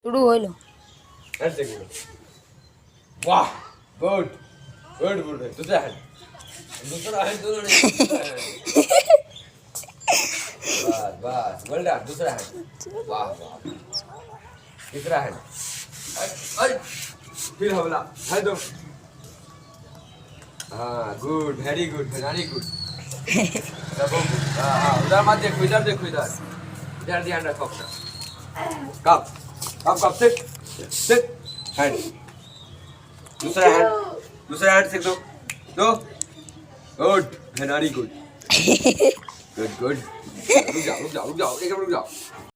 થોડું હોય લો हैंड से करो वाह गुड गुड गुड दूसरा हैंड दोनों ने बस बस वेल डन दूसरा हैंड वाह वाह तीसरा हैंड अरे फिर हमला है दो हाँ गुड वेरी गुड सब गुड हाँ उधर मत देखो इधर इधर ध्यान रखो अपना कप सिट हैंड दूसरा हैंड से दो गुड वेरी गुड रुक जाओ एक मिनट रुक जाओ